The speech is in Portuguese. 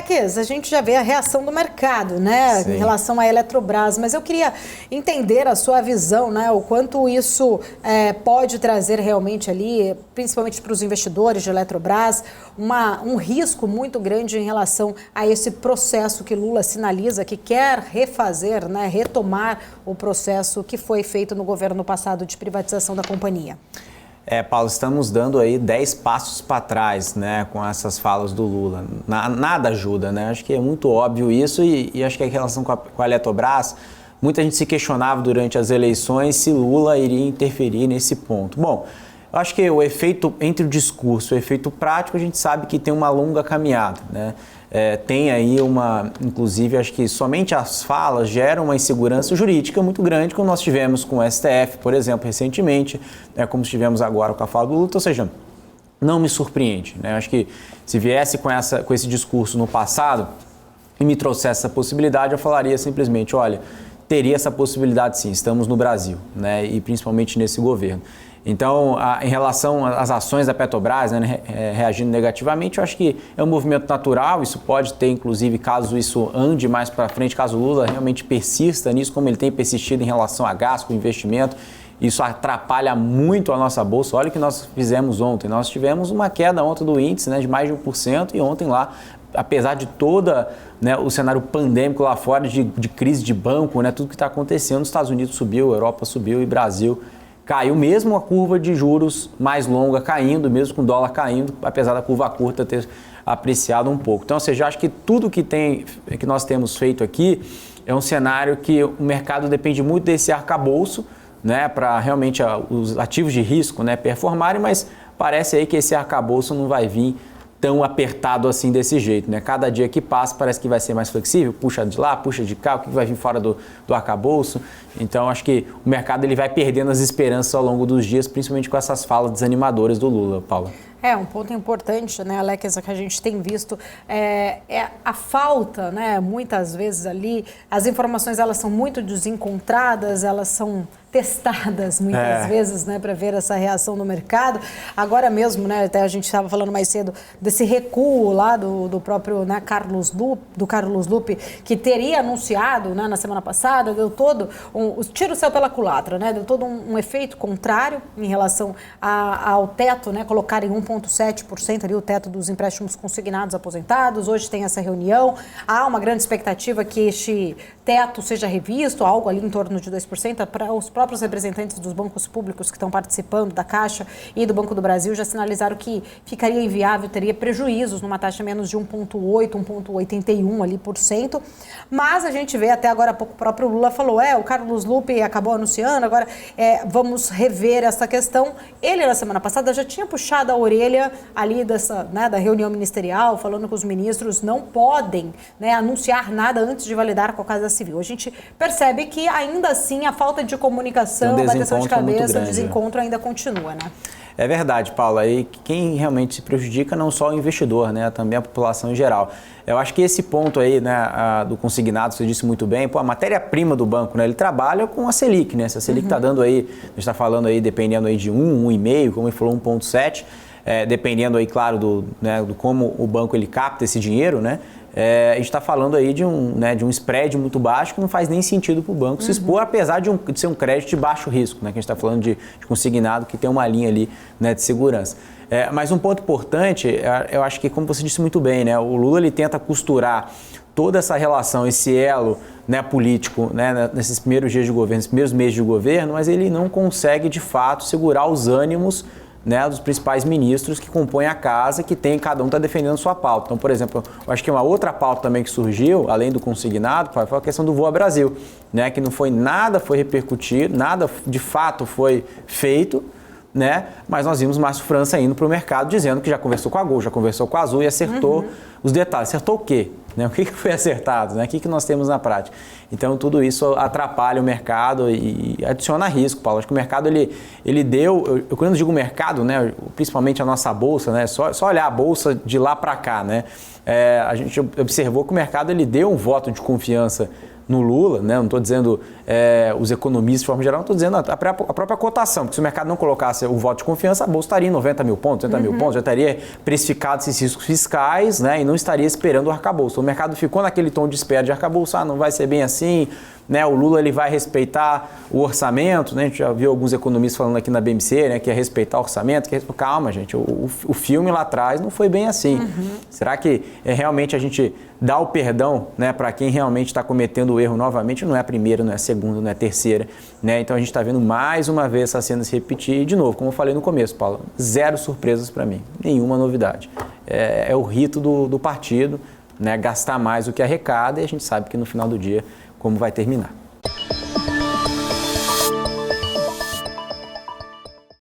Alex, a gente já vê a reação do mercado, né, em relação à Eletrobras, mas eu queria entender a sua visão, né, o quanto isso pode trazer realmente ali, principalmente para os investidores de Eletrobras, um risco muito grande em relação a esse processo que Lula sinaliza que quer refazer, né, retomar o processo que foi feito no governo passado de privatização da companhia. Paulo, estamos dando aí 10 passos para trás, né, com essas falas do Lula. Nada ajuda, né? Acho que é muito óbvio isso e acho que em relação com a Eletrobras, muita gente se questionava durante as eleições se Lula iria interferir nesse ponto. Bom, eu acho que o efeito entre o discurso e o efeito prático, a gente sabe que tem uma longa caminhada, né? Tem aí inclusive, acho que somente as falas geram uma insegurança jurídica muito grande, como nós tivemos com o STF, por exemplo, recentemente, como tivemos agora com a fala do Lula, ou seja, não me surpreende, né? Acho que se viesse com esse discurso no passado e me trouxesse essa possibilidade, eu falaria simplesmente, olha, teria essa possibilidade sim, estamos no Brasil, né? E principalmente nesse governo. Então, em relação às ações da Petrobras, né, reagindo negativamente, eu acho que é um movimento natural, isso pode ter, inclusive, caso isso ande mais para frente, caso o Lula realmente persista nisso, como ele tem persistido em relação a gasto, investimento, isso atrapalha muito a nossa bolsa. Olha o que nós fizemos ontem, nós tivemos uma queda ontem do índice, né, de mais de 1%, e ontem lá, apesar de toda, né, o cenário pandêmico lá fora, de crise de banco, né, tudo que está acontecendo, os Estados Unidos subiu, a Europa subiu e Brasil caiu, mesmo a curva de juros mais longa caindo, mesmo com o dólar caindo, apesar da curva curta ter apreciado um pouco. Então, ou seja, acho que tudo que nós temos feito aqui é um cenário que o mercado depende muito desse arcabouço, né, para realmente os ativos de risco, né, performarem, mas parece aí que esse arcabouço não vai vir tão apertado assim desse jeito, né? Cada dia que passa parece que vai ser mais flexível, puxa de lá, puxa de cá, o que vai vir fora do arcabouço. Então, acho que o mercado ele vai perdendo as esperanças ao longo dos dias, principalmente com essas falas desanimadoras do Lula, Paula. Um ponto importante, né, Alex, que a gente tem visto é a falta, né, muitas vezes ali, as informações elas são muito desencontradas, elas são testadas muitas vezes, né, para ver essa reação do mercado. Agora mesmo, né, até a gente estava falando mais cedo desse recuo lá do próprio, né, Carlos Lupe, que teria anunciado, né, na semana passada, deu todo tira o céu pela culatra, né, deu todo um efeito contrário em relação ao teto, né, colocar em 1,7% ali o teto dos empréstimos consignados aposentados. Hoje tem essa reunião, há uma grande expectativa que este teto seja revisto, algo ali em torno de 2%, para os próprios representantes dos bancos públicos que estão participando da Caixa e do Banco do Brasil já sinalizaram que ficaria inviável, teria prejuízos numa taxa menos de 1,8%, 1,81% ali por cento. Mas a gente vê, até agora há pouco o próprio Lula falou, o Carlos Lupe acabou anunciando, agora vamos rever essa questão. Ele, na semana passada, já tinha puxado a orelha ali da reunião ministerial, falando que os ministros não podem, né, anunciar nada antes de validar com a Casa Civil. A gente percebe que, ainda assim, a falta de comunicação, a bateção de cabeça, o desencontro ainda continua, né? É verdade, Paula. E quem realmente se prejudica não só o investidor, né, também a população em geral. Eu acho que esse ponto aí, né, do consignado, você disse muito bem, a matéria-prima do banco, né, ele trabalha com a Selic, né? Se a Selic está dando aí, a gente está falando aí, dependendo aí de 1,5, como ele falou, 1,7, dependendo aí, claro, do como o banco ele capta esse dinheiro, né? A gente está falando aí de um spread muito baixo que não faz nem sentido para o banco se expor, apesar de ser um crédito de baixo risco, né? Que a gente está falando de consignado que tem uma linha ali, né, de segurança. Mas um ponto importante, eu acho que, como você disse muito bem, né, o Lula ele tenta costurar toda essa relação, esse elo, né, político, né, nesses primeiros dias de governo, nesses primeiros meses de governo, mas ele não consegue de fato segurar os ânimos, né, dos principais ministros que compõem a casa, que cada um está defendendo sua pauta. Então, por exemplo, eu acho que uma outra pauta também que surgiu, além do consignado, foi a questão do Voa Brasil, né, que não foi nada, foi repercutido, nada de fato foi feito, né, mas nós vimos Márcio França indo para o mercado dizendo que já conversou com a Gol, já conversou com a Azul e acertou os detalhes. Acertou o quê? Né? O que foi acertado? Né? O que nós temos na prática? Então, tudo isso atrapalha o mercado e adiciona risco, Paulo. Acho que o mercado, ele deu... Quando eu digo mercado, né, principalmente a nossa bolsa, né, só olhar a bolsa de lá para cá, né, a gente observou que o mercado ele deu um voto de confiança no Lula, né? Não estou dizendo os economistas de forma geral, não estou dizendo a própria cotação, porque se o mercado não colocasse o voto de confiança, a Bolsa estaria em 90 mil pontos, 80 mil pontos, já estaria precificado esses riscos fiscais, né? E não estaria esperando o arcabouço. O mercado ficou naquele tom de espera de arcabouço, não vai ser bem assim, né? O Lula ele vai respeitar o orçamento, né? A gente já viu alguns economistas falando aqui na BMC, né? Que é respeitar o orçamento, calma, gente, o filme lá atrás não foi bem assim. Será que realmente a gente dá o perdão, né, para quem realmente está cometendo o erro novamente? Não é a primeira, não é a segunda, não é a terceira, né? Então a gente está vendo mais uma vez essa cena se repetir e, de novo, como eu falei no começo, Paulo, zero surpresas para mim, nenhuma novidade. É o rito do partido, né? Gastar mais do que arrecada, e a gente sabe que no final do dia como vai terminar.